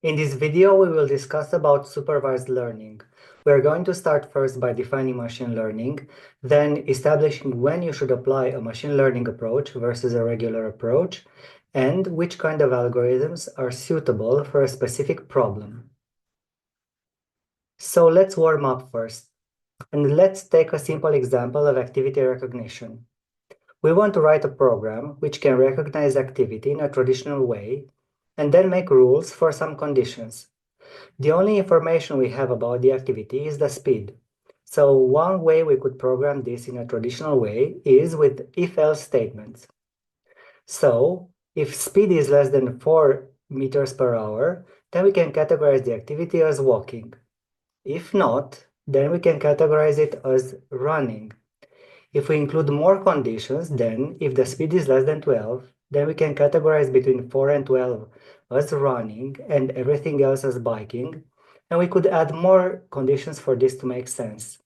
In this video, we will discuss about supervised learning. We are going to start first by defining machine learning, then establishing when you should apply a machine learning approach versus a regular approach, and which kind of algorithms are suitable for a specific problem. So let's warm up first, and let's take a simple example of activity recognition. We want to write a program which can recognize activity in a traditional way and then make rules for some conditions. The only information we have about the activity is the speed. So one way we could program this in a traditional way is with if-else statements. So if speed is less than 4 meters per hour, then we can categorize the activity as walking. If not, then we can categorize it as running. If we include more conditions, then if the speed is less than 12, then we can categorize between 4 and 12 as running and everything else as biking, and we could add more conditions for this to make sense.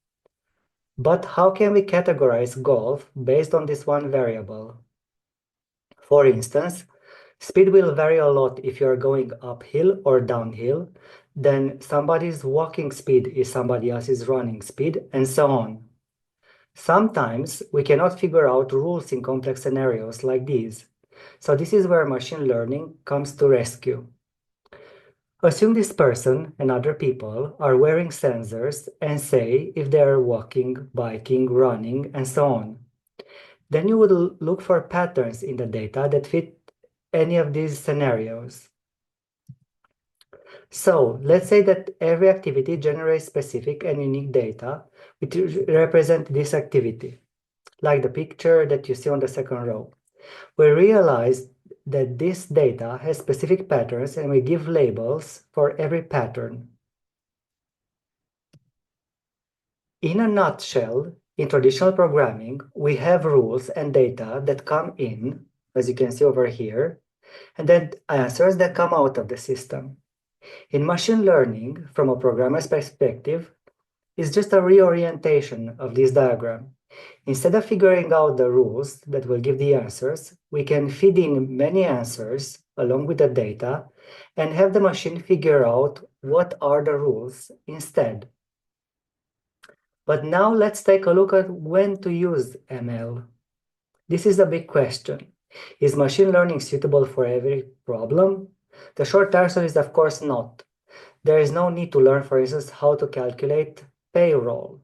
But how can we categorize golf based on this one variable? For instance, speed will vary a lot if you are going uphill or downhill, then somebody's walking speed is somebody else's running speed, and so on. Sometimes we cannot figure out rules in complex scenarios like these. So this is where machine learning comes to rescue. Assume this person and other people are wearing sensors and say if they are walking, biking, running, and so on. Then you would look for patterns in the data that fit any of these scenarios. So let's say that every activity generates specific and unique data which represent this activity, like the picture that you see on the second row. We realize that this data has specific patterns and we give labels for every pattern. In a nutshell, in traditional programming, we have rules and data that come in, as you can see over here, and then answers that come out of the system. In machine learning, from a programmer's perspective, is just a reorientation of this diagram. Instead of figuring out the rules that will give the answers, we can feed in many answers along with the data and have the machine figure out what are the rules instead. But now let's take a look at when to use ML. This is a big question. Is machine learning suitable for every problem? The short answer is of course not. There is no need to learn, for instance, how to calculate payroll.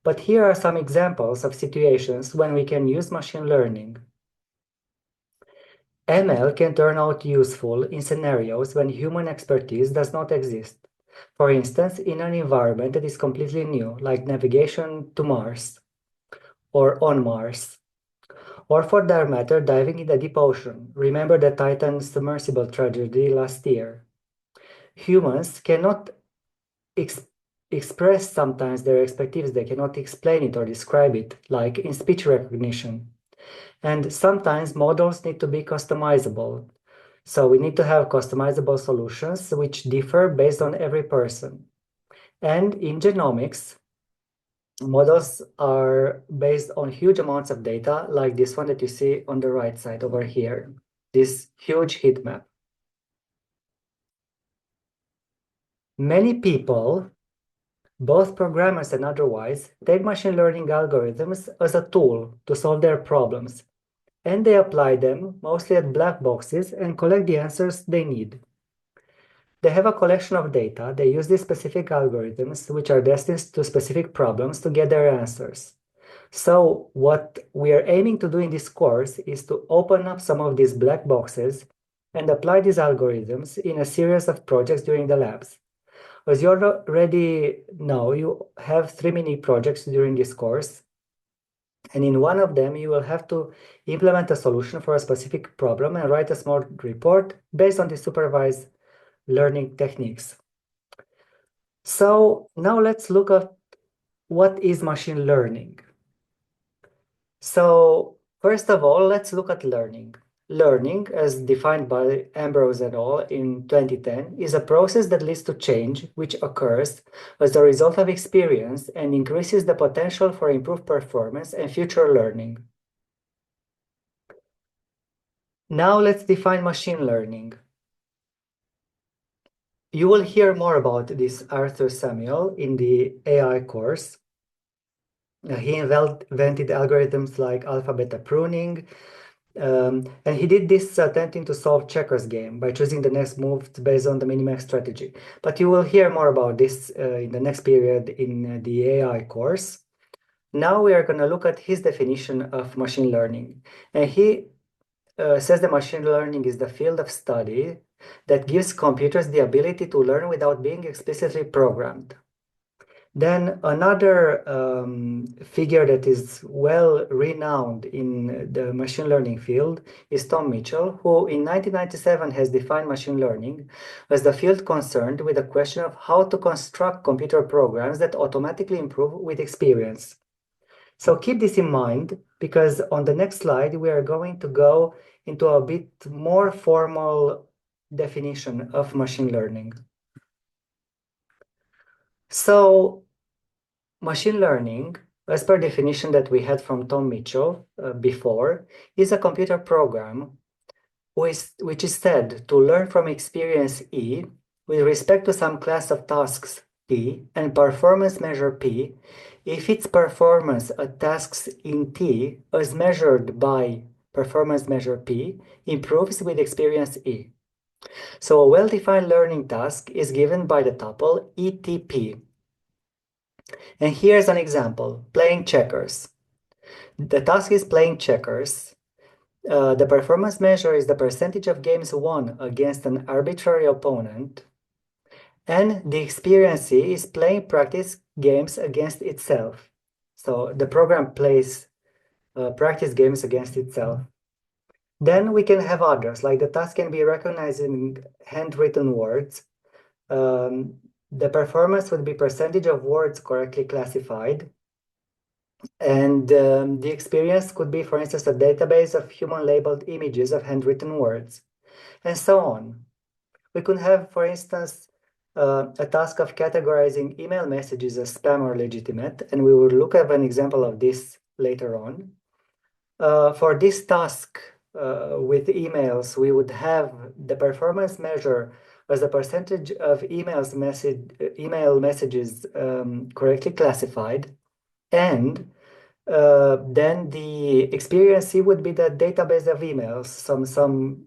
But here are some examples of situations when we can use machine learning. ML can turn out useful in scenarios when human expertise does not exist. For instance, in an environment that is completely new, like navigation to Mars or on Mars. Or for that matter, diving in the deep ocean. Remember the Titan submersible tragedy last year. Humans cannot express sometimes their expertise, they cannot explain it or describe it, like in speech recognition. And sometimes models need to be customizable. So we need to have customizable solutions which differ based on every person. And in genomics, models are based on huge amounts of data, like this one that you see on the right side over here, this huge heat map. Many people, both programmers and otherwise, take machine learning algorithms as a tool to solve their problems, and they apply them mostly at black boxes and collect the answers they need. They have a collection of data, they use these specific algorithms, which are destined to specific problems, to get their answers. So what we are aiming to do in this course is to open up some of these black boxes and apply these algorithms in a series of projects during the labs. As you already know, you have 3 mini projects during this course, and in one of them you will have to implement a solution for a specific problem and write a small report based on the supervised learning techniques. So now let's look at what is machine learning. So first of all, let's look at learning. Learning, as defined by Ambrose et al. In 2010, is a process that leads to change which occurs as a result of experience and increases the potential for improved performance and future learning. Now let's define machine learning. You will hear more about this Arthur Samuel in the AI course. He invented algorithms like alpha-beta pruning, and he did this attempting to solve checkers game by choosing the next move based on the minimax strategy. But you will hear more about this in the next period in the AI course. Now we are going to look at his definition of machine learning. And he says that machine learning is the field of study that gives computers the ability to learn without being explicitly programmed. Then another figure that is well renowned in the machine learning field is Tom Mitchell, who in 1997 has defined machine learning as the field concerned with the question of how to construct computer programs that automatically improve with experience. So keep this in mind, because on the next slide, we are going to go into a bit more formal definition of machine learning. So machine learning, as per definition that we had from Tom Mitchell before, is a computer program which is said to learn from experience E with respect to some class of tasks T and performance measure P if its performance at tasks in T as measured by performance measure P improves with experience E. So a well-defined learning task is given by the tuple ETP. And here's an example, playing checkers. The task is playing checkers. The performance measure is the percentage of games won against an arbitrary opponent. And the experience is playing practice games against itself. So the program plays practice games against itself. Then we can have others, like the task can be recognized in handwritten words. The performance would be percentage of words correctly classified. And the experience could be, for instance, a database of human-labeled images of handwritten words, and so on. We could have, for instance, a task of categorizing email messages as spam or legitimate, and we will look at an example of this later on. For this task with emails, we would have the performance measure as the percentage of email messages correctly classified, and then the experience would be the database of emails, some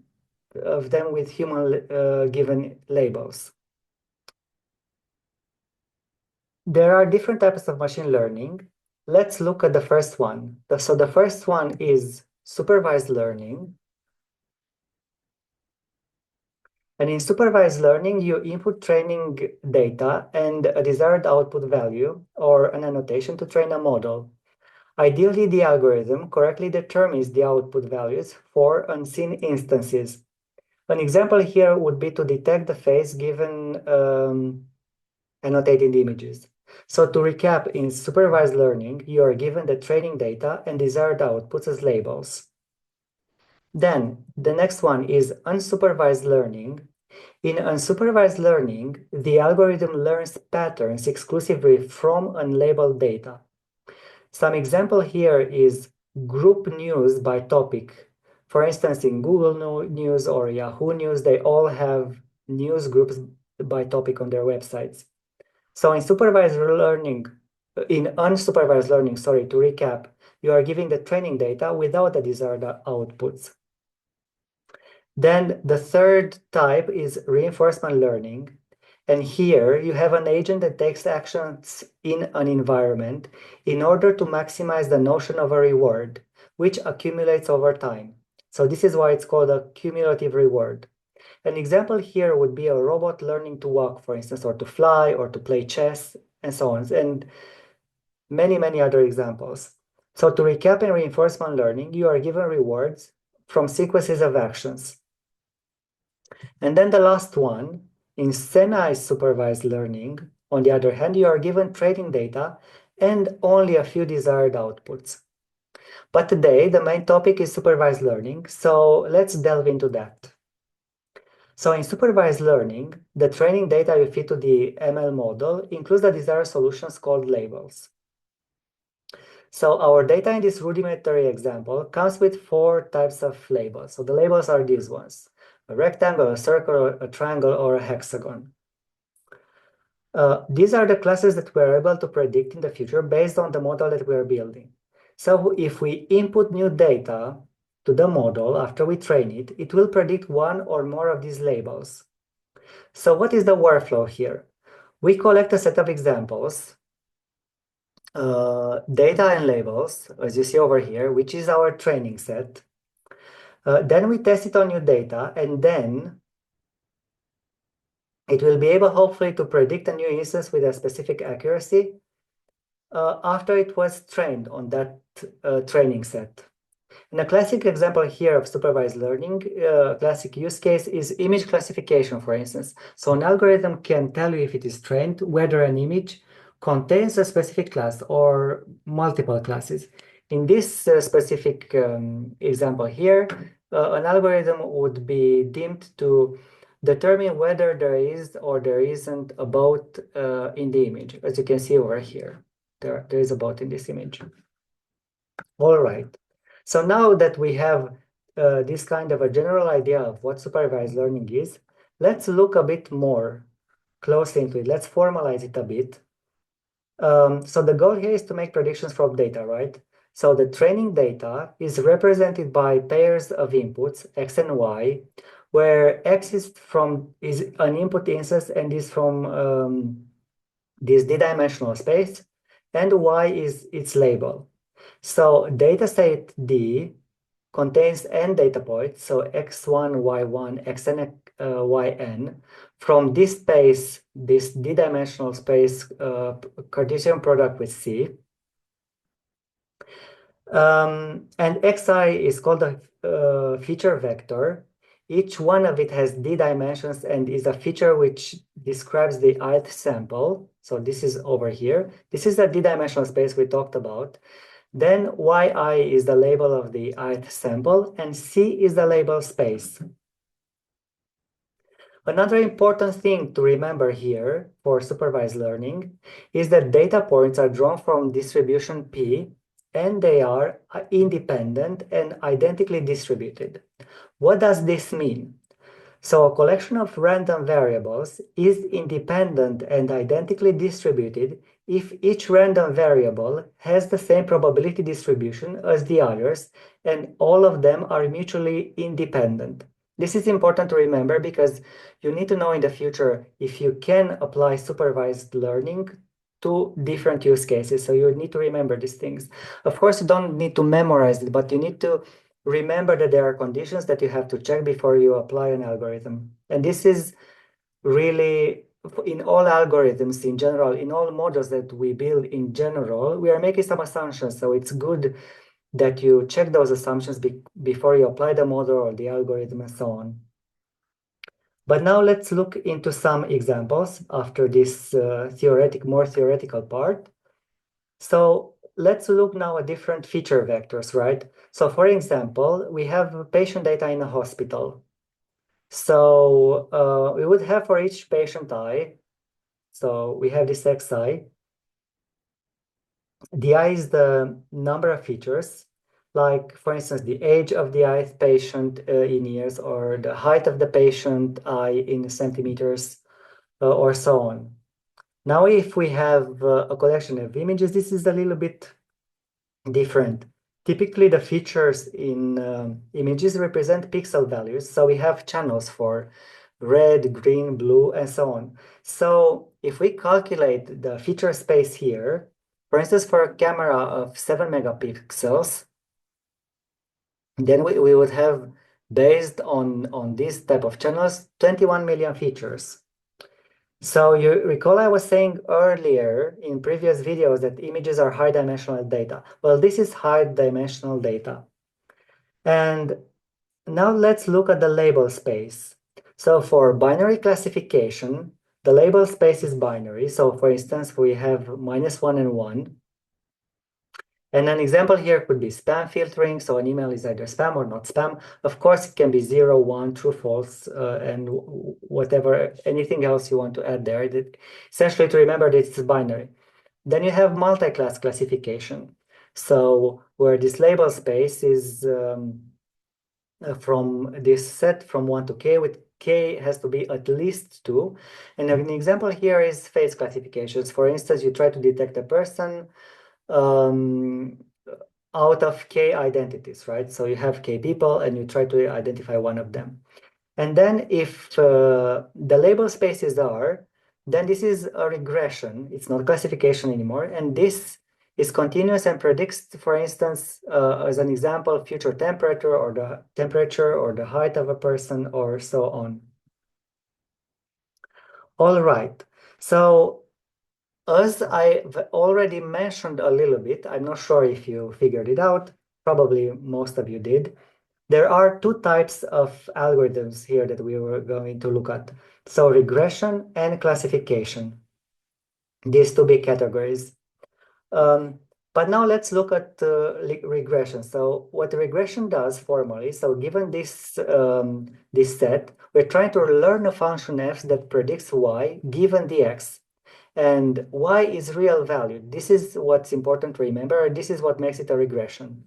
of them with human given labels. There are different types of machine learning. Let's look at the first one. So the first one is supervised learning. And in supervised learning, you input training data and a desired output value or an annotation to train a model. Ideally, the algorithm correctly determines the output values for unseen instances. An example here would be to detect the face given annotated images. So to recap, in supervised learning, you are given the training data and desired outputs as labels. Then the next one is unsupervised learning. In unsupervised learning, the algorithm learns patterns exclusively from unlabeled data. Some example here is group news by topic. For instance, in Google News or Yahoo News, they all have news groups by topic on their websites. So in unsupervised learning, to recap, you are giving the training data without the desired outputs. Then the third type is reinforcement learning. And here you have an agent that takes actions in an environment in order to maximize the notion of a reward, which accumulates over time. So this is why it's called a cumulative reward. An example here would be a robot learning to walk, for instance, or to fly, or to play chess, and so on, and many, many other examples. So to recap, in reinforcement learning, you are given rewards from sequences of actions. And then the last one, in semi-supervised learning, on the other hand, you are given training data and only a few desired outputs. But today, the main topic is supervised learning, so let's delve into that. So in supervised learning, the training data you feed to the ML model includes the desired solutions called labels. So our data in this rudimentary example comes with 4 types of labels. So the labels are these ones: a rectangle, a circle, a triangle, or a hexagon. These are the classes that we're able to predict in the future based on the model that we're building. So if we input new data to the model after we train it, it will predict one or more of these labels. So what is the workflow here? We collect a set of examples, data and labels, as you see over here, which is our training set. Then we test it on new data, and then it will be able, hopefully, to predict a new instance with a specific accuracy after it was trained on that training set. And a classic example here of supervised learning, classic use case is image classification, for instance. So an algorithm can tell you if it is trained whether an image contains a specific class or multiple classes. In this specific example here, an algorithm would be deemed to determine whether there is or there isn't a boat in the image. As you can see over here, there is a boat in this image. All right. So now that we have this kind of a general idea of what supervised learning is, let's look a bit more closely into it. Let's formalize it a bit. So the goal here is to make predictions from data, right? So the training data is represented by pairs of inputs, X and Y, where X is an input instance and is from this D-dimensional space, and Y is its label. So dataset D contains n data points, so x1, y1, xn, yn. From this space, this d-dimensional space Cartesian product with C. And xi is called a feature vector. Each one of it has d dimensions and is a feature which describes the ith sample. So this is over here. This is the d-dimensional space we talked about. Then yi is the label of the ith sample, and c is the label space. Another important thing to remember here for supervised learning is that data points are drawn from distribution P, and they are independent and identically distributed. What does this mean? So a collection of random variables is independent and identically distributed if each random variable has the same probability distribution as the others, and all of them are mutually independent. This is important to remember because you need to know in the future if you can apply supervised learning to different use cases. So you need to remember these things. Of course, you don't need to memorize it, but you need to remember that there are conditions that you have to check before you apply an algorithm. And this is really in all algorithms in general, in all models that we build in general, we are making some assumptions. So it's good that you check those assumptions before you apply the model or the algorithm and so on. But now let's look into some examples after this more theoretical part. So let's look now at different feature vectors, right? So for example, we have patient data in a hospital. So we would have for each patient I, so we have this xi. The I is the number of features, like for instance, the age of the ith patient in years, or the height of the patient I in centimeters, or so on. Now, if we have a collection of images, this is a little bit different. Typically, the features in images represent pixel values. So we have channels for red, green, blue, and so on. So if we calculate the feature space here, for instance, for a camera of 7 megapixels, then we would have, based on this type of channels, 21 million features. So you recall I was saying earlier in previous videos that images are high-dimensional data. Well, this is high-dimensional data. And now let's look at the label space. So for binary classification, the label space is binary. So for instance, we have -1 and 1. And an example here could be spam filtering. So an email is either spam or not spam. Of course, it can be 0, 1, true, false, and whatever, anything else you want to add there. Essentially, to remember that it's binary. Then you have multi-class classification. So where this label space is from this set from 1 to k, with k has to be at least 2. And an example here is face classifications. For instance, you try to detect a person out of k identities, right? So you have k people and you try to identify one of them. And then if the label spaces are, then this is a regression. It's not classification anymore. And this is continuous and predicts, for instance, as an example, future temperature or the height of a person or so on. All right. So as I've already mentioned a little bit, I'm not sure if you figured it out. Probably most of you did. There are two types of algorithms here that we were going to look at. So regression and classification, these two big categories. But now let's look at regression. So what regression does formally, so given this, this set, we're trying to learn a function f that predicts y given the x. And y is real value. This is what's important to remember. This is what makes it a regression.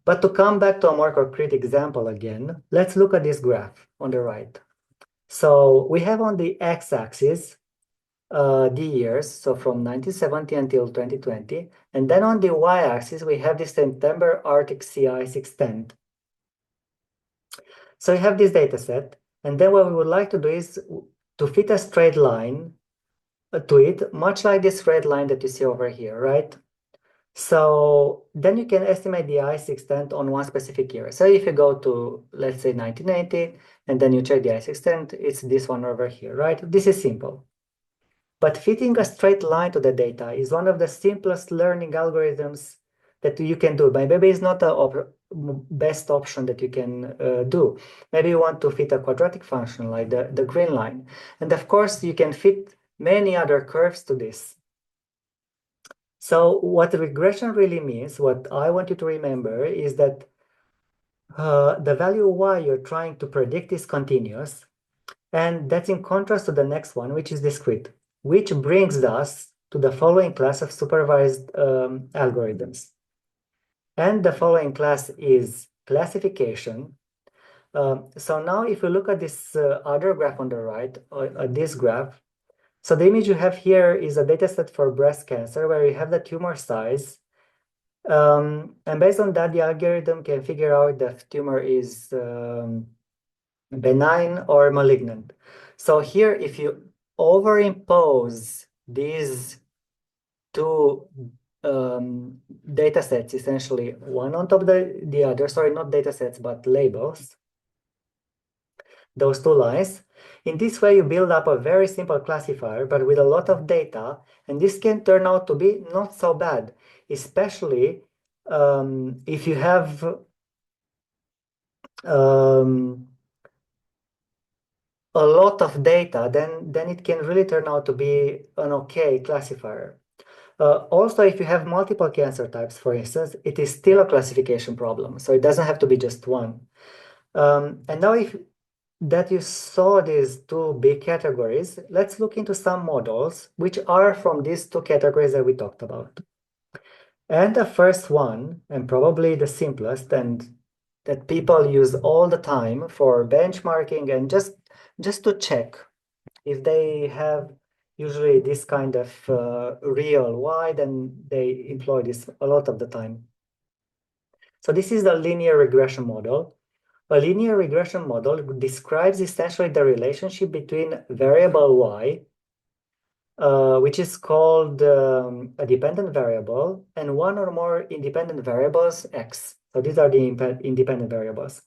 But to come back to a more concrete example again, let's look at this graph on the right. So we have on the x-axis the years, so from 1970 until 2020. And then on the y-axis, we have the September Arctic sea ice extent. So we have this data set. And then what we would like to do is to fit a straight line to it, much like this red line that you see over here, right? So then you can estimate the ice extent on one specific year. So if you go to, let's say, 1980, and then you check the ice extent, it's this one over here, right? This is simple. But fitting a straight line to the data is one of the simplest learning algorithms that you can do. Maybe it's not the best option that you can do. Maybe you want to fit a quadratic function like the green line. And of course, you can fit many other curves to this. So what regression really means, what I want you to remember is that the value y you're trying to predict is continuous. And that's in contrast to the next one, which is discrete, which brings us to the following class of supervised algorithms. And the following class is classification. So now if you look at this other graph on the right, this graph, so the image you have here is a dataset for breast cancer where you have the tumor size. And based on that, the algorithm can figure out if the tumor is benign or malignant. So here, if you overimpose these two data sets, essentially one on top of the other, sorry, not data sets, but labels, those two lines. In this way, you build up a very simple classifier, but with a lot of data, and this can turn out to be not so bad, especially if you have a lot of data, then it can really turn out to be an okay classifier. Also, if you have multiple cancer types, for instance, it is still a classification problem. So it doesn't have to be just one. And now if that you saw these two big categories, let's look into some models which are from these two categories that we talked about. And the first one, and probably the simplest, and that people use all the time for benchmarking and just to check if they have usually this kind of real y, then they employ this a lot of the time. So this is the linear regression model. A linear regression model describes essentially the relationship between variable y, which is called a dependent variable, and one or more independent variables x. So these are the independent variables.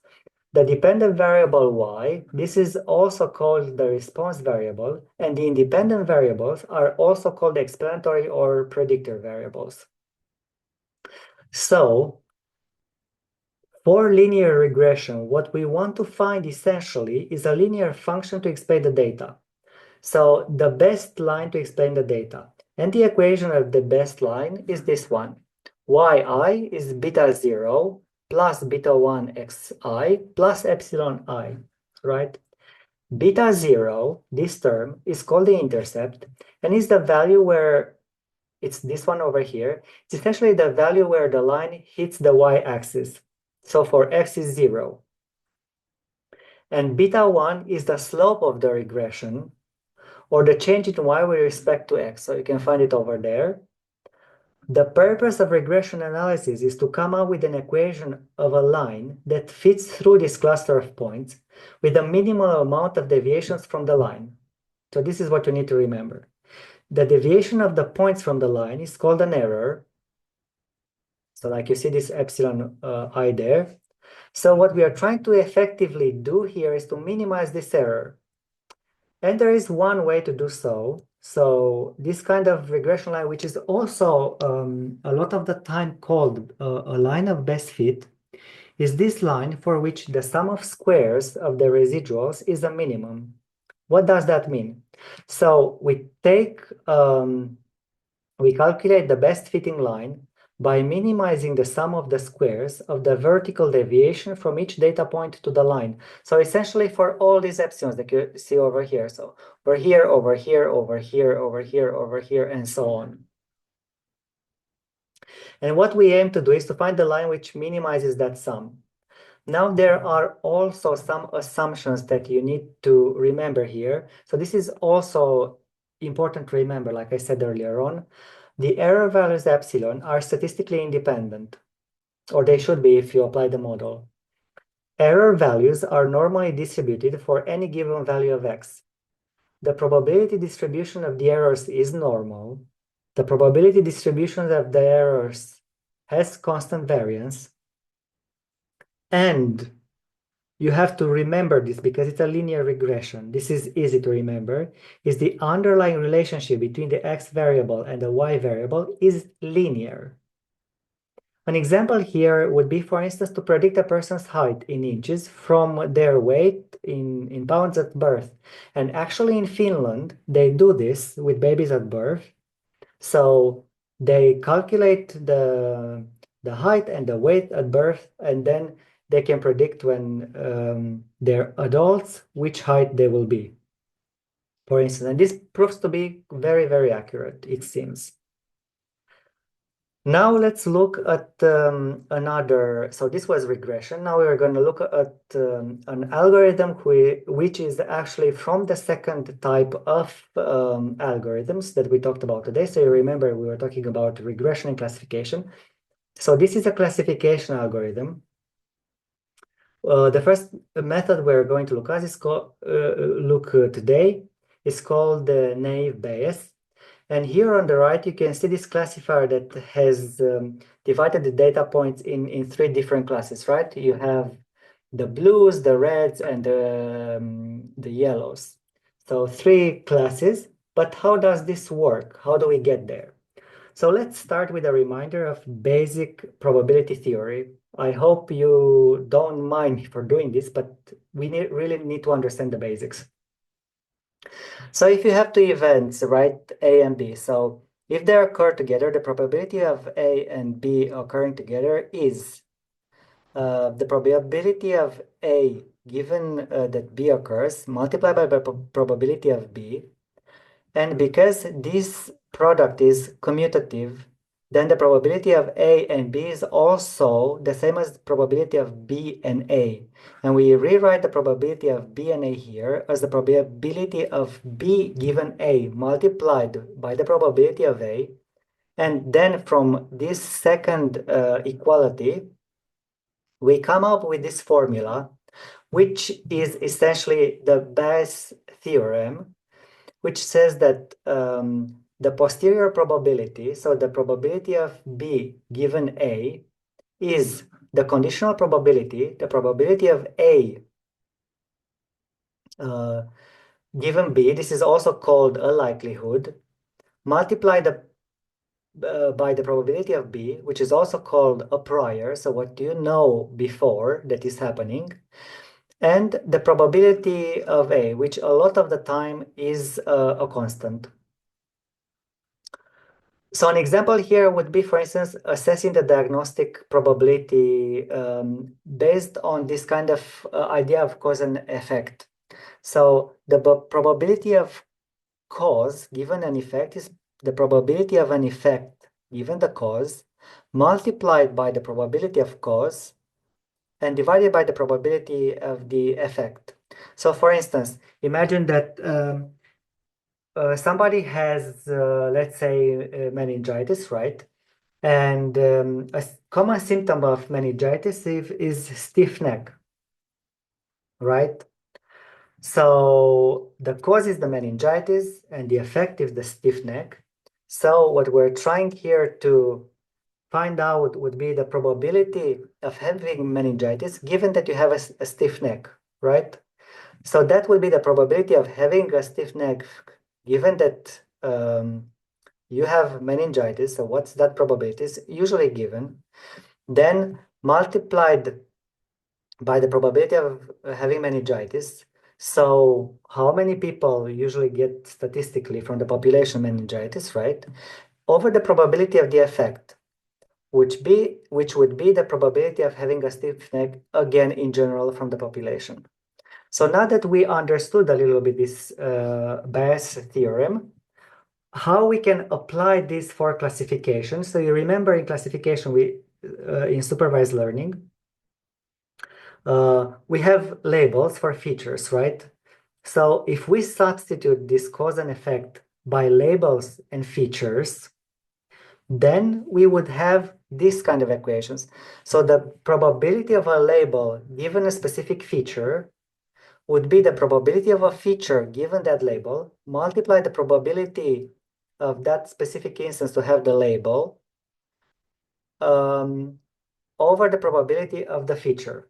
The dependent variable y, this is also called the response variable, and the independent variables are also called explanatory or predictor variables. So for linear regression, what we want to find essentially is a linear function to explain the data. So the best line to explain the data. And the equation of the best line is this one. Yi is beta 0 plus beta 1 xi plus epsilon I, right? Beta 0, this term, is called the intercept and is the value where, it's this one over here, it's essentially the value where the line hits the y-axis. So for x is 0. And beta 1 is the slope of the regression, or the change in y with respect to x. So you can find it over there. The purpose of regression analysis is to come up with an equation of a line that fits through this cluster of points with a minimal amount of deviations from the line. So this is what you need to remember. The deviation of the points from the line is called an error. So like you see this epsilon I there. So what we are trying to effectively do here is to minimize this error. And there is one way to do so. So this kind of regression line, which is also a lot of the time called a line of best fit, is this line for which the sum of squares of the residuals is a minimum. What does that mean? So we calculate the best fitting line by minimizing the sum of the squares of the vertical deviation from each data point to the line. So essentially for all these epsilons that you see over here. So over here, over here, over here, over here, over here, and so on. And what we aim to do is to find the line which minimizes that sum. Now there are also some assumptions that you need to remember here. So this is also important to remember, like I said earlier on. The error values epsilon are statistically independent, or they should be if you apply the model. Error values are normally distributed for any given value of x. The probability distribution of the errors is normal. The probability distribution of the errors has constant variance. And you have to remember this because it's a linear regression. This is easy to remember. Is the underlying relationship between the x variable and the y variable is linear. An example here would be, for instance, to predict a person's height in inches from their weight in pounds at birth. And actually in Finland, they do this with babies at birth. So they calculate the height and the weight at birth, and then they can predict when they're adults which height they will be, for instance. And this proves to be very, very accurate, it seems. Now let's look at another. So this was regression. Now we're going to look at an algorithm which is actually from the second type of algorithms that we talked about today. So you remember we were talking about regression and classification. So this is a classification algorithm. The first method we're going to look at is today is called the naive Bayes. And here on the right, you can see this classifier that has divided the data points in three different classes, right? You have the blues, the reds, and the yellows. So three classes, but how does this work? How do we get there? So let's start with a reminder of basic probability theory. I hope you don't mind me for doing this, but we really need to understand the basics. So if you have two events, right, A and B, so if they occur together, the probability of A and B occurring together is the probability of A given that B occurs multiplied by the probability of B. And because this product is commutative, then the probability of A and B is also the same as the probability of B and A. And we rewrite the probability of B and A here as the probability of B given A multiplied by the probability of A. And then from this second equality, we come up with this formula, which is essentially the Bayes theorem, which says that the posterior probability, so the probability of B given A, is the conditional probability, the probability of A given B, this is also called a likelihood, multiplied by the probability of B, which is also called a prior, so what you know before that is happening, and the probability of A, which a lot of the time is a constant. So an example here would be, for instance, assessing the diagnostic probability based on this kind of idea of cause and effect. So the probability of cause given an effect is the probability of an effect given the cause multiplied by the probability of cause and divided by the probability of the effect. So for instance, imagine that somebody has, let's say, meningitis, right? And a common symptom of meningitis is stiff neck, right? So the cause is the meningitis and the effect is the stiff neck. So what we're trying here to find out would be the probability of having meningitis given that you have a stiff neck, right? So that would be the probability of having a stiff neck given that you have meningitis. So what's that probability? It's usually given. Then multiplied by the probability of having meningitis. So how many people usually get statistically from the population meningitis, right? Over the probability of the effect, which would be the probability of having a stiff neck, again, in general from the population. So now that we understood a little bit this Bayes theorem, how we can apply this for classification. So you remember in classification, in supervised learning, we have labels for features, right? So if we substitute this cause and effect by labels and features, then we would have this kind of equations. So the probability of a label given a specific feature would be the probability of a feature given that label, multiply the probability of that specific instance to have the label over the probability of the feature.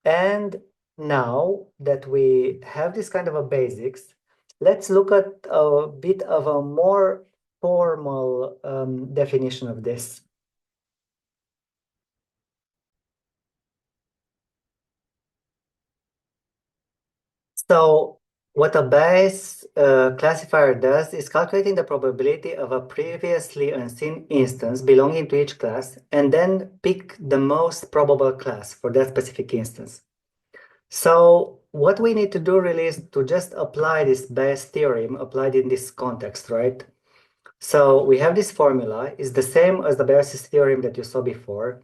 And now that we have this kind of a basics, let's look at a bit of a more formal definition of this. So what a Bayes classifier does is calculating the probability of a previously unseen instance belonging to each class and then pick the most probable class for that specific instance. So what we need to do really is to just apply this Bayes theorem applied in this context, right? So we have this formula, is the same as the Bayes' theorem that you saw before.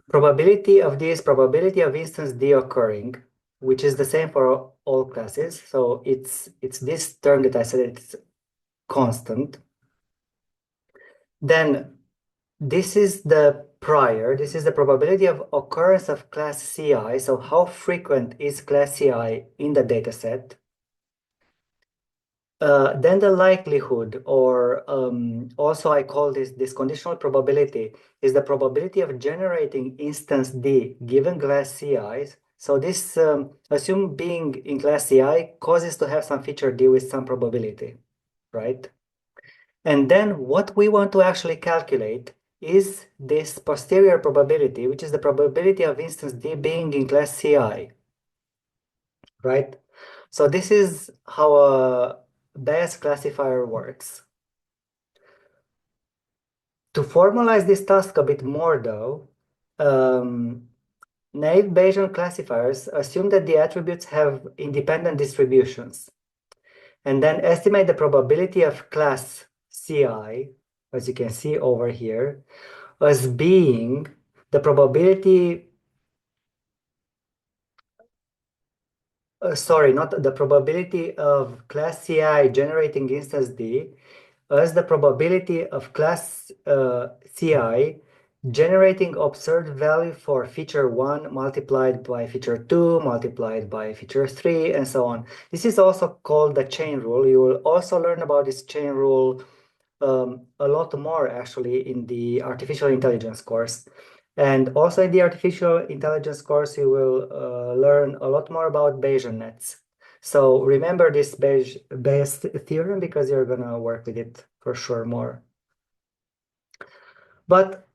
Probability of instance D occurring, which is the same for all classes. So it's this term that I said it's constant. Then this is the probability of occurrence of class CI. So how frequent is class CI in the data set? Then the likelihood, or also I call this conditional probability, is the probability of generating instance D given class CI. So this, assume being in class CI causes to have some feature D with some probability, right? And then what we want to actually calculate is this posterior probability, which is the probability of instance D being in class CI, right? So this is how a Bayes classifier works. To formalize this task a bit more though, naive Bayesian classifiers assume that the attributes have independent distributions and then estimate the probability of class CI, as you can see over here, as being the probability, not the probability of class CI generating instance D as the probability of class CI generating observed value for feature 1 multiplied by feature 2 multiplied by feature 3 and so on. This is also called the chain rule. You will also learn about this chain rule a lot more actually in the artificial intelligence course. And also in the artificial intelligence course, you will learn a lot more about Bayesian nets. So remember this Bayes theorem because you're gonna work with it for sure more. But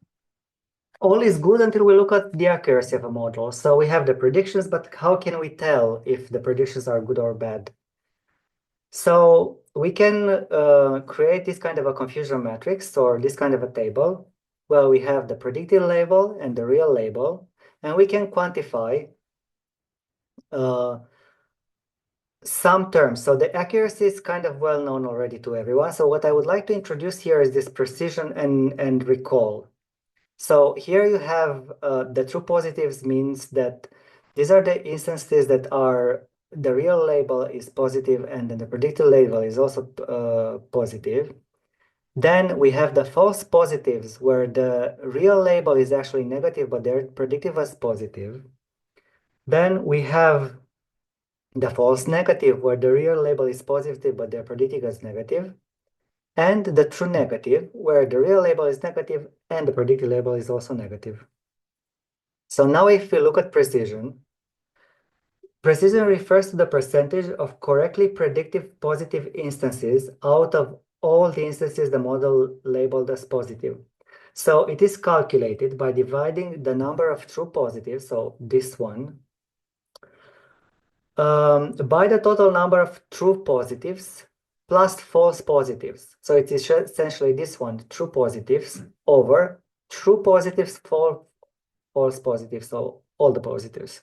all is good until we look at the accuracy of a model. So we have the predictions, but how can we tell if the predictions are good or bad? So we can create this kind of a confusion matrix or this kind of a table. Well, we have the predicted label and the real label, and we can quantify some terms. So the accuracy is kind of well known already to everyone. So what I would like to introduce here is this precision and recall. So here you have the true positives means that these are the instances that are the real label is positive and then the predicted label is also positive. Then we have the false positives where the real label is actually negative, but they're predicted as positive. Then we have the false negative where the real label is positive, but they're predicted as negative. And the true negative where the real label is negative and the predicted label is also negative. So now if we look at precision, precision refers to the percentage of correctly predictive positive instances out of all the instances the model labeled as positive. So it is calculated by dividing the number of true positives, so this one, by the total number of true positives plus false positives. So it is essentially this one, true positives over true positives, false positives, so all the positives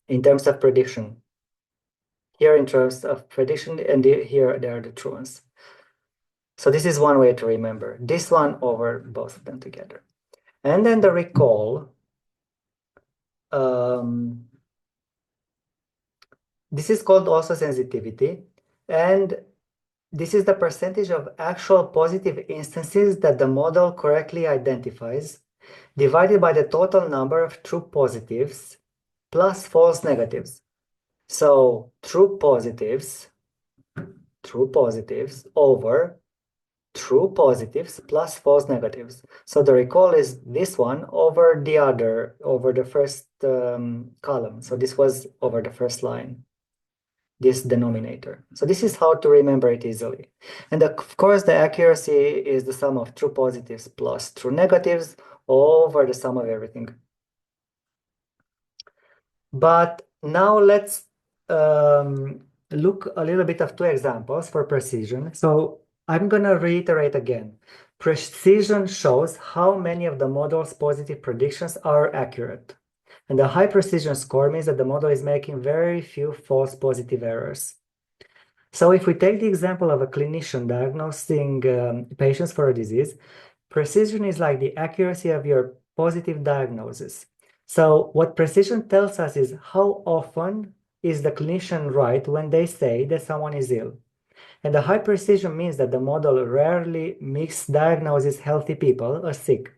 in terms of prediction. Here in terms of prediction, and here there are the true ones. So this is one way to remember. This one over both of them together. And then the recall. This is called also sensitivity. And this is the percentage of actual positive instances that the model correctly identifies, divided by the total number of true positives plus false negatives. So true positives over true positives plus false negatives. So the recall is this one over the other, over the first column. So this was over the first line, this denominator. So this is how to remember it easily. And of course, the accuracy is the sum of true positives plus true negatives over the sum of everything. But now let's look a little bit of two examples for precision. So I'm going to reiterate again. Precision shows how many of the model's positive predictions are accurate. And the high precision score means that the model is making very few false positive errors. So if we take the example of a clinician diagnosing patients for a disease, precision is like the accuracy of your positive diagnosis. So what precision tells us is how often is the clinician right when they say that someone is ill. And the high precision means that the model rarely misdiagnoses healthy people as sick,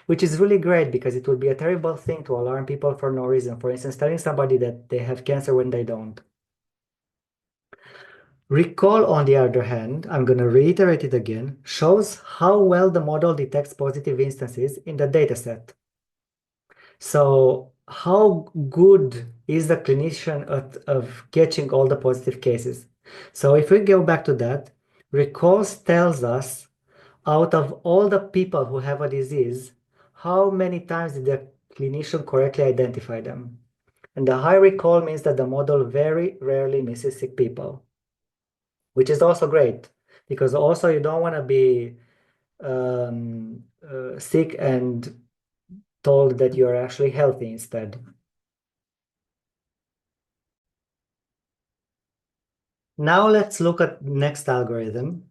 which is really great because it would be a terrible thing to alarm people for no reason. For instance, telling somebody that they have cancer when they don't. Recall, on the other hand, I'm going to reiterate it again, shows how well the model detects positive instances in the dataset. So how good is the clinician of catching all the positive cases? So if we go back to that, recalls tells us out of all the people who have a disease, how many times did the clinician correctly identify them? And the high recall means that the model very rarely misses sick people, which is also great because also you don't want to be sick and told that you're actually healthy instead. Now let's look at next algorithm.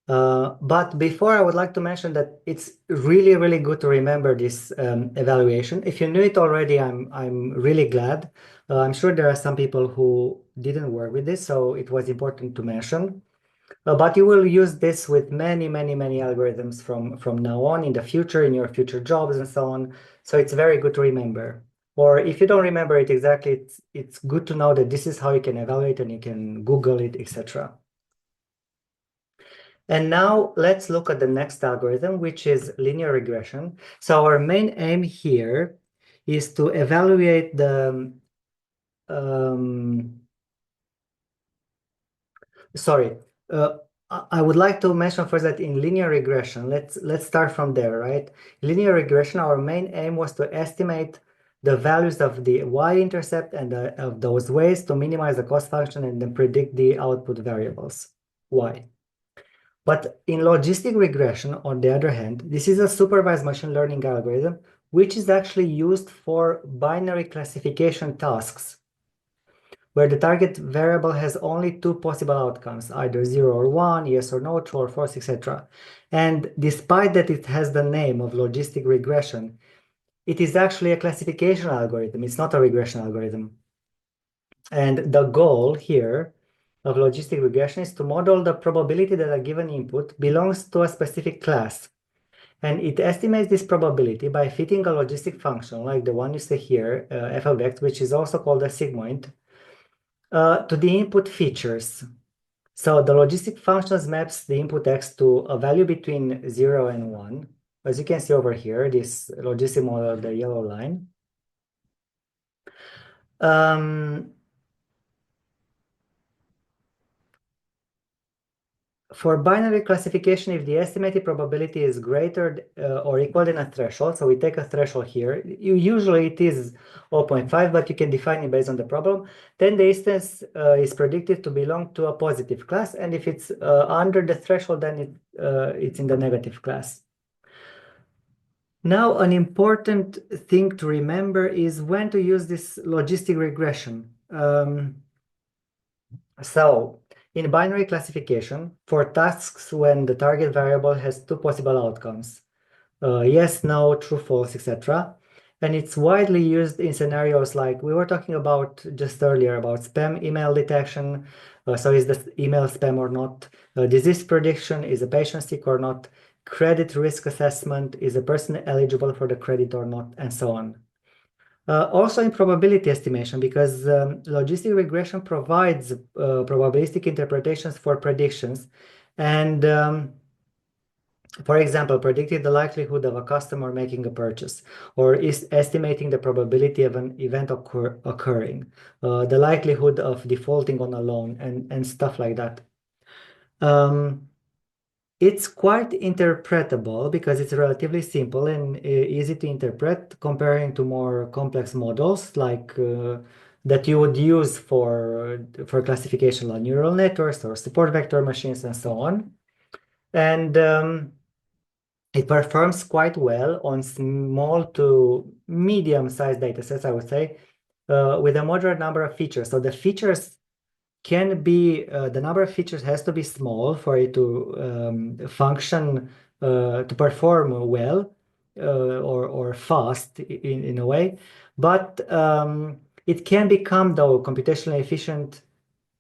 But before, I would like to mention that it's really, really good to remember this evaluation. If you knew it already, I'm really glad. I'm sure there are some people who didn't work with this, so it was important to mention. But you will use this with many, many, many algorithms from now on in the future, in your future jobs and so on. So it's very good to remember. Or if you don't remember it exactly, it's good to know that this is how you can evaluate and you can Google it, etc. And now let's look at the next algorithm, which is linear regression. So our main aim here is to evaluate the sorry. I would like to mention first that in linear regression, let's start from there, right? Linear regression, our main aim was to estimate the values of the y-intercept and of those ways to minimize the cost function and then predict the output variables, y. But in logistic regression, on the other hand, this is a supervised machine learning algorithm, which is actually used for binary classification tasks. where the target variable has only two possible outcomes, either 0 or 1, yes or no, true or false, etc. And despite that it has the name of logistic regression, it is actually a classification algorithm. It's not a regression algorithm. And the goal here of logistic regression is to model the probability that a given input belongs to a specific class. And it estimates this probability by fitting a logistic function, like the one you see here, f of x, which is also called a sigmoid, to the input features. So the logistic functions maps the input x to a value between 0 and 1. As you can see over here, this logistic model, the yellow line. For binary classification, if the estimated probability is greater or equal than a threshold, so we take a threshold here, usually it is 0.5, but you can define it based on the problem, then the instance is predicted to belong to a positive class, and if it's under the threshold, then it's in the negative class. Now, an important thing to remember is when to use this logistic regression. So, in binary classification, for tasks when the target variable has two possible outcomes, yes, no, true, false, etc. And it's widely used in scenarios like we were talking about just earlier about spam email detection. So is the email spam or not? Disease prediction, is a patient sick or not? Credit risk assessment, is a person eligible for the credit or not? And so on. Also in probability estimation, because logistic regression provides probabilistic interpretations for predictions. And for example, predicting the likelihood of a customer making a purchase, or is estimating the probability of an event occurring, the likelihood of defaulting on a loan, and stuff like that. It's quite interpretable because it's relatively simple and easy to interpret comparing to more complex models like that you would use for classification like neural networks or support vector machines and so on. And it performs quite well on small to medium-sized datasets, I would say, with a moderate number of features. So the features can be, the number of features has to be small for it to function, to perform well or fast in a way. But it can become, though, computationally efficient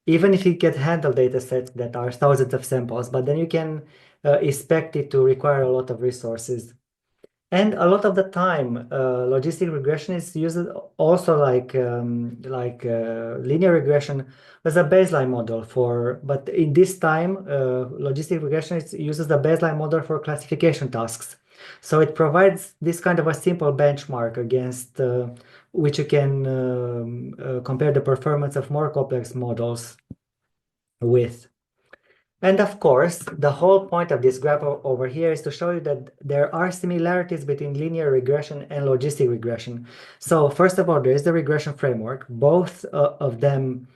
even if you get handle data sets that are thousands of samples, but then you can expect it to require a lot of resources. And a lot of the time, logistic regression is used also like linear regression as a baseline model for, but in this time, logistic regression uses the baseline model for classification tasks. So it provides this kind of a simple benchmark against which you can compare the performance of more complex models with. And of course, the whole point of this graph over here is to show you that there are similarities between linear regression and logistic regression. So first of all, there is the regression framework. Both of them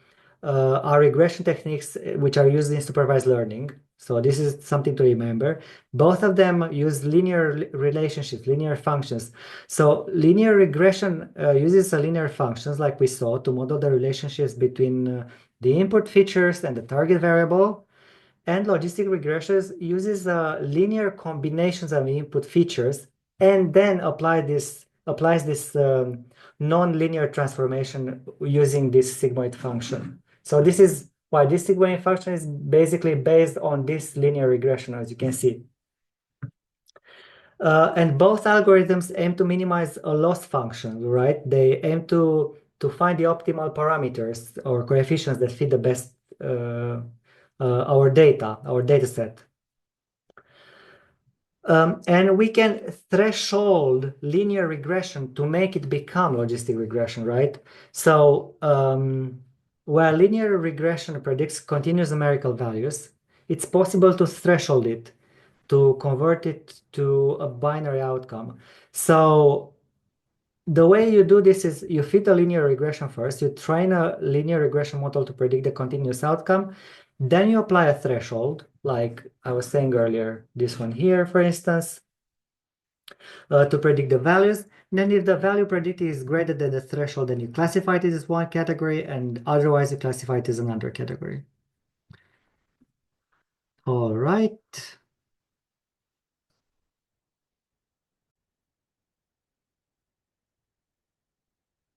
are regression techniques which are used in supervised learning. So this is something to remember. Both of them use linear relationships, linear functions. So linear regression uses a linear functions like we saw to model the relationships between the input features and the target variable. And logistic regression uses linear combinations of input features and then applies this non-linear transformation using this sigmoid function. So this is why this sigmoid function is basically based on this linear regression, as you can see. And both algorithms aim to minimize a loss function, right? They aim to find the optimal parameters or coefficients that fit the best our data set. And we can threshold linear regression to make it become logistic regression, right? So while linear regression predicts continuous numerical values, it's possible to threshold it, to convert it to a binary outcome. So the way you do this is you fit a linear regression first, you train a linear regression model to predict the continuous outcome, then you apply a threshold, like I was saying earlier, this one here, for instance, to predict the values. Then if the value predicted is greater than the threshold, then you classify it as one category, and otherwise you classify it as another category. All right.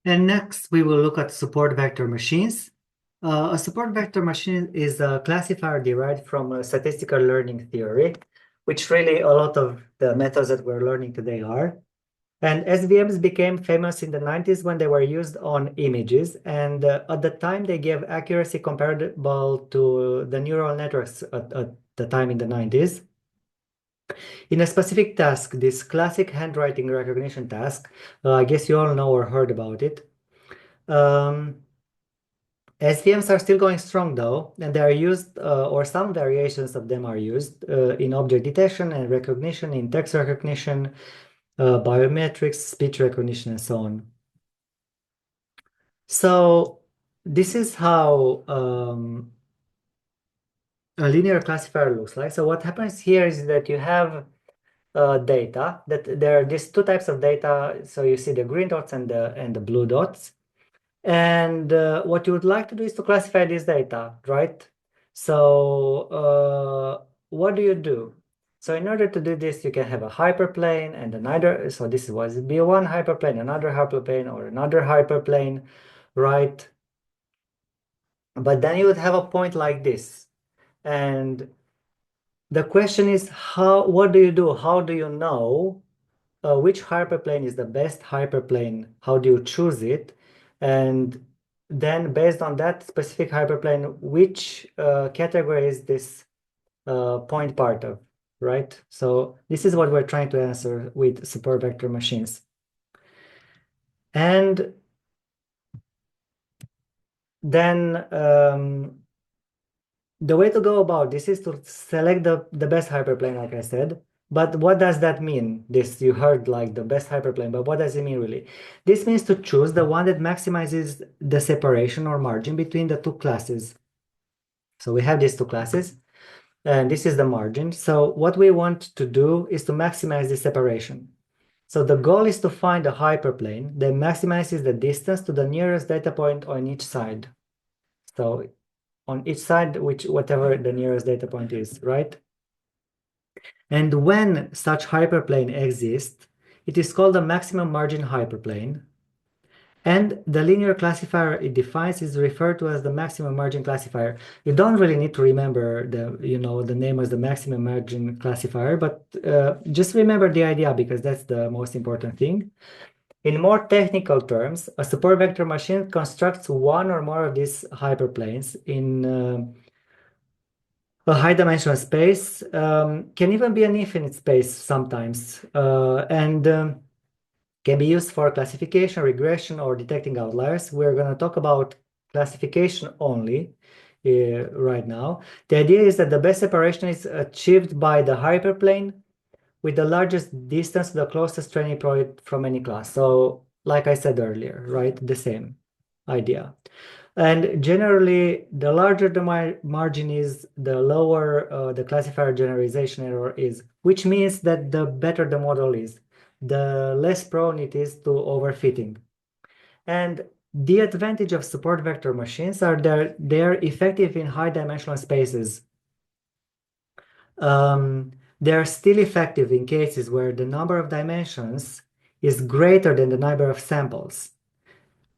And next, we will look at support vector machines. A support vector machine is a classifier derived from statistical learning theory, which really a lot of the methods that we're learning today are. And SVMs became famous in the 90s when they were used on images. And at the time, they gave accuracy comparable to the neural networks at the time in the 90s. In a specific task, this classic handwriting recognition task, I guess you all know or heard about it. SVMs are still going strong though, and they are used, or some variations of them are used in object detection and recognition, in text recognition, biometrics, speech recognition, and so on. So this is how a linear classifier looks like. So what happens here is that you have data, that there are these two types of data. So you see the green dots and the blue dots. And what you would like to do is to classify this data, right? So what do you do? So in order to do this, you can have a hyperplane and another. So this was be one hyperplane, another hyperplane, or another hyperplane, right? But then you would have a point like this. And the question is, what do you do? How do you know which hyperplane is the best hyperplane? How do you choose it? And then based on that specific hyperplane, which category is this point part of, right? So this is what we're trying to answer with support vector machines. And then the way to go about this is to select the best hyperplane, like I said. But what does that mean? This, you heard like the best hyperplane, but what does it mean really? This means to choose the one that maximizes the separation or margin between the two classes. So we have these two classes, and this is the margin. So what we want to do is to maximize the separation. So the goal is to find a hyperplane that maximizes the distance to the nearest data point on each side. So on each side, whatever the nearest data point is, right? And when such hyperplane exists, it is called a maximum margin hyperplane. And the linear classifier it defines is referred to as the maximum margin classifier. You don't really need to remember the name as the maximum margin classifier, but just remember the idea because that's the most important thing. In more technical terms, a support vector machine constructs one or more of these hyperplanes in a high-dimensional space, can even be an infinite space sometimes, and can be used for classification, regression, or detecting outliers. We're going to talk about classification only right now. The idea is that the best separation is achieved by the hyperplane with the largest distance to the closest training point from any class. So, like I said earlier, right, the same idea. And generally, the larger the margin is, the lower the classifier generalization error is, which means that the better the model is, the less prone it is to overfitting. And the advantage of support vector machines are that they're effective in high dimensional spaces. They're still effective in cases where the number of dimensions is greater than the number of samples.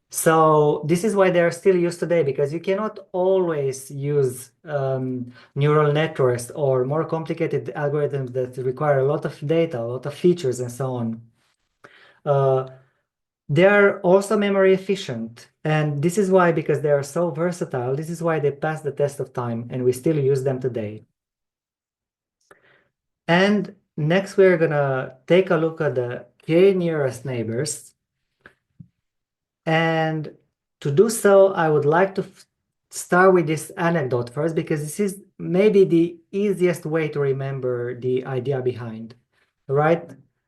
So this is why they are still used today, because you cannot always use neural networks or more complicated algorithms that require a lot of data, a lot of features, and so on. They are also memory efficient. And this is why, because they are so versatile, this is why they pass the test of time, and we still use them today. And next, we're going to take a look at the k nearest neighbors. And to do so, I would like to start with this anecdote first, because this is maybe the easiest way to remember the idea behind, right?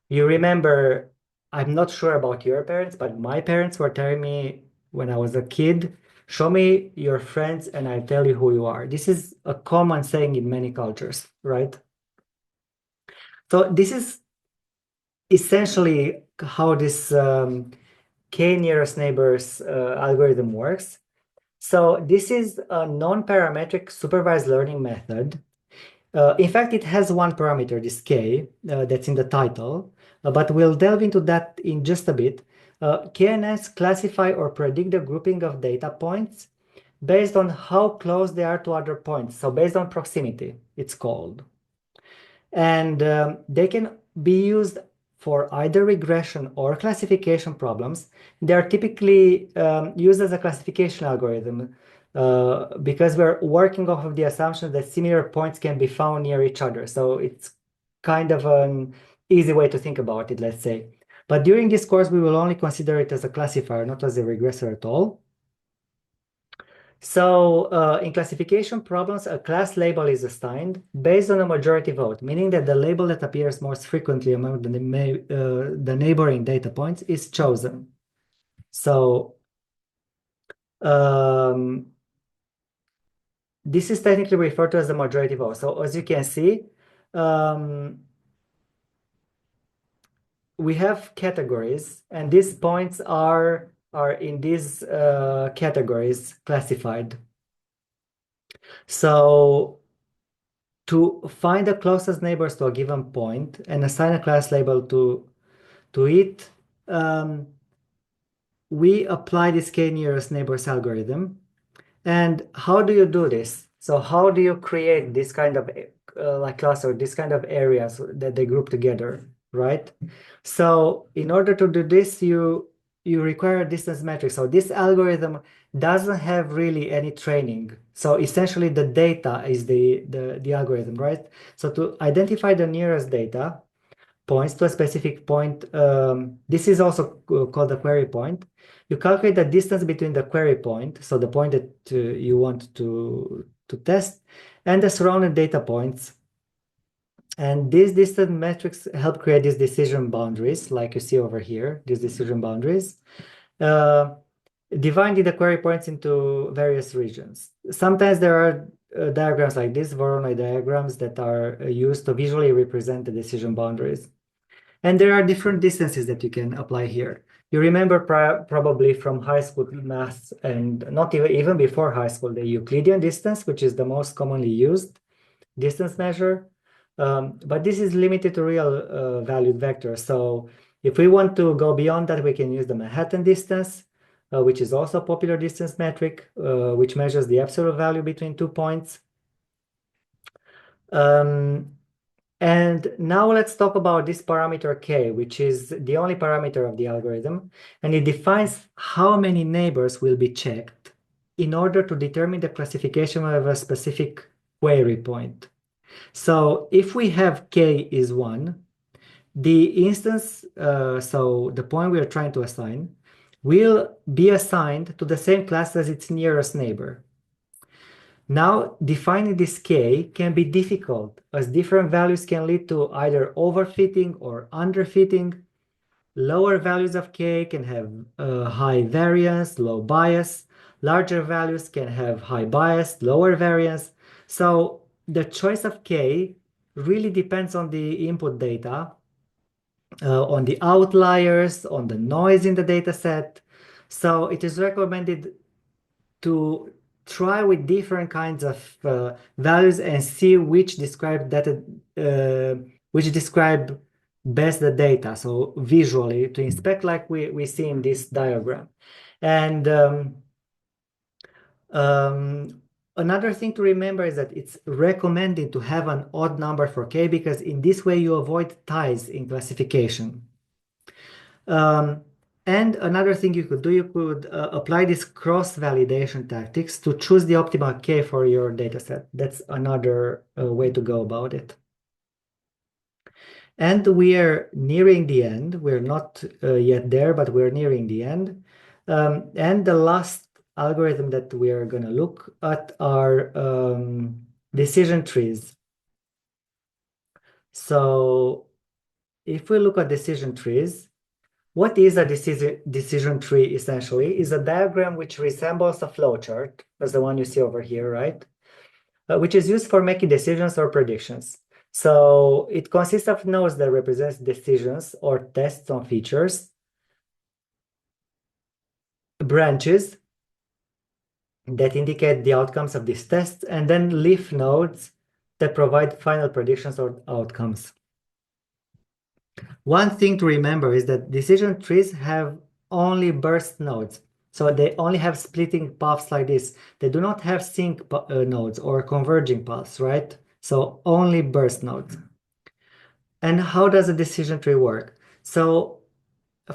You remember, I'm not sure about your parents, but my parents were telling me when I was a kid, show me your friends and I'll tell you who you are. This is a common saying in many cultures, right? So this is essentially how this k nearest neighbors algorithm works. So this is a non-parametric supervised learning method. In fact, it has one parameter, this k, that's in the title, but we'll delve into that in just a bit. KNNs classify or predict the grouping of data points based on how close they are to other points. So based on proximity, it's called. And they can be used for either regression or classification problems. They are typically used as a classification algorithm because we're working off of the assumption that similar points can be found near each other. So it's kind of an easy way to think about it, let's say. But during this course, we will only consider it as a classifier, not as a regressor at all. So in classification problems, a class label is assigned based on a majority vote, meaning that the label that appears most frequently among the neighboring data points is chosen. So this is technically referred to as the majority vote. So as you can see, we have categories, and these points are in these categories classified. So to find the closest neighbors to a given point and assign a class label to it, we apply this k-nearest neighbors algorithm. And how do you do this? So how do you create this kind of like class or this kind of areas that they group together, right? So in order to do this, you require a distance matrix. So this algorithm doesn't have really any training. So essentially the data is the algorithm, right? So to identify the nearest data points to a specific point, this is also called the query point. You calculate the distance between the query point, so the point that you want to test, and the surrounding data points. And these distance metrics help create these decision boundaries, like you see over here, these decision boundaries, dividing the query points into various regions. Sometimes there are diagrams like this, Voronoi diagrams, that are used to visually represent the decision boundaries. And there are different distances that you can apply here. You remember probably from high school math, and not even before high school, the Euclidean distance, which is the most commonly used distance measure. But this is limited to real valued vectors. So if we want to go beyond that, we can use the Manhattan distance, which is also a popular distance metric, which measures the absolute value between 2 points. And now let's talk about this parameter k, which is the only parameter of the algorithm, and it defines how many neighbors will be checked in order to determine the classification of a specific query point. So if we have k is 1, the instance, so the point we are trying to assign, will be assigned to the same class as its nearest neighbor. Now, defining this k can be difficult, as different values can lead to either overfitting or underfitting. Lower values of k can have high variance, low bias. Larger values can have high bias, lower variance. So the choice of k really depends on the input data, on the outliers, on the noise in the data set. So it is recommended to try with different kinds of values and see which describe data, which describe best the data. So visually to inspect, like we see in this diagram. And another thing to remember is that it's recommended to have an odd number for k, because in this way you avoid ties in classification. And another thing you could do, you could apply these cross-validation tactics to choose the optimal k for your dataset. That's another way to go about it. And we are nearing the end. We're not yet there, but we're nearing the end. And the last algorithm that we are going to look at are decision trees. So if we look at decision trees, what is a decision tree essentially? Is a diagram which resembles a flowchart, as the one you see over here, right? Which is used for making decisions or predictions. So it consists of nodes that represent decisions or tests on features, branches that indicate the outcomes of these tests, and then leaf nodes that provide final predictions or outcomes. One thing to remember is that decision trees have only burst nodes. So they only have splitting paths like this. They do not have sync nodes or converging paths, right? So only burst nodes. And how does a decision tree work? So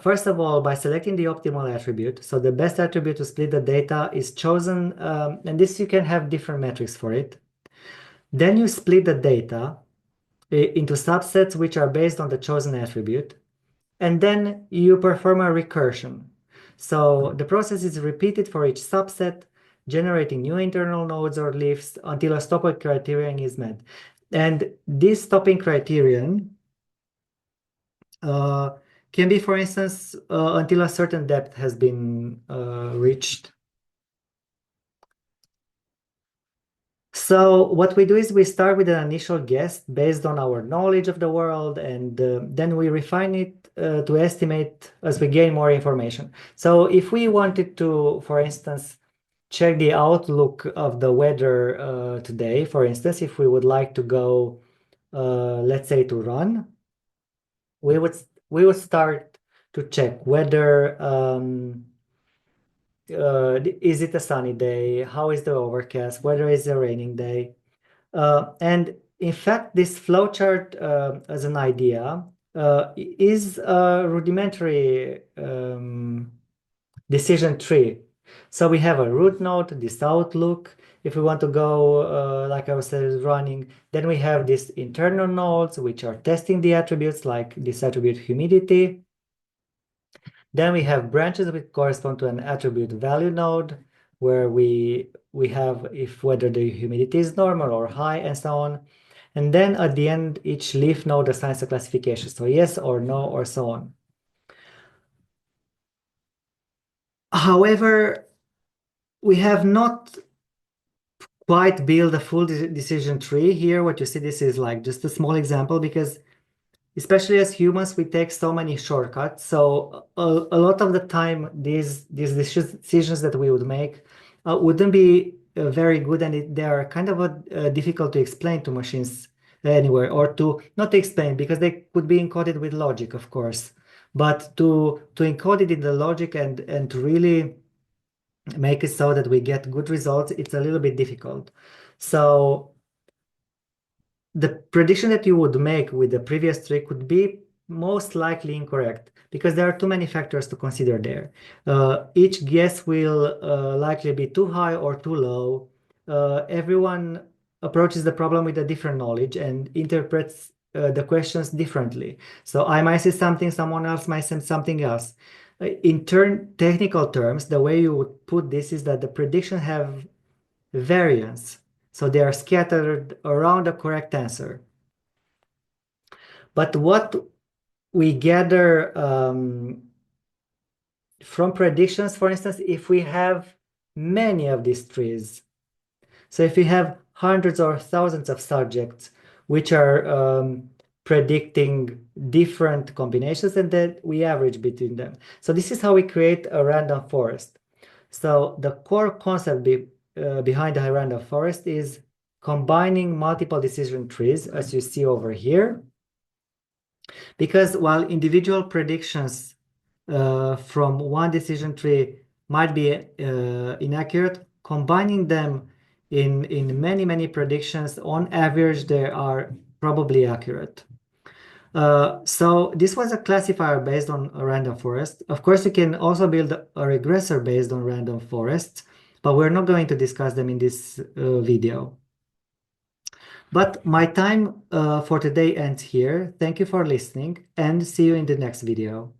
first of all, by selecting the optimal attribute, so the best attribute to split the data is chosen, and this you can have different metrics for it. Then you split the data into subsets which are based on the chosen attribute, and then you perform a recursion. So the process is repeated for each subset, generating new internal nodes or leaves until a stopping criterion is met. And this stopping criterion can be, for instance, until a certain depth has been reached. So what we do is we start with an initial guess based on our knowledge of the world, and then we refine it to estimate as we gain more information. So if we wanted to, for instance, check the outlook of the weather today, for instance, if we would like to go, let's say, to run, we would start to check whether is it a sunny day, how is the overcast, whether it's a raining day. And in fact, this flowchart as an idea is a rudimentary decision tree. So we have a root node, this outlook. If we want to go, like I was saying, running, then we have these internal nodes, which are testing the attributes, like this attribute humidity. Then we have branches which correspond to an attribute value node, where we have if whether the humidity is normal or high and so on. And then at the end, each leaf node assigns a classification, so yes or no or so on. However, we have not quite built a full decision tree here. What you see, this is like just a small example, because especially as humans, we take so many shortcuts. So a lot of the time, these decisions that we would make wouldn't be very good, and they are kind of difficult to explain to machines anywhere, or to not explain, because they could be encoded with logic, of course. But to encode it in the logic and to really make it so that we get good results, it's a little bit difficult. So the prediction that you would make with the previous tree could be most likely incorrect, because there are too many factors to consider there. Each guess will likely be too high or too low. Everyone approaches the problem with a different knowledge and interprets the questions differently. So I might say something, someone else might say something else. In technical terms, the way you would put this is that the predictions have variance. So they are scattered around the correct answer. But what we gather from predictions, for instance, if we have many of these trees, so if we have hundreds or thousands of subjects which are predicting different combinations, and then we average between them. So this is how we create a random forest. So the core concept behind the random forest is combining multiple decision trees, as you see over here. Because while individual predictions from one decision tree might be inaccurate, combining them in many predictions, on average, they are probably accurate. So this was a classifier based on a random forest. Of course, you can also build a regressor based on random forests, but we're not going to discuss them in this video. But my time for today ends here. Thank you for listening, and see you in the next video.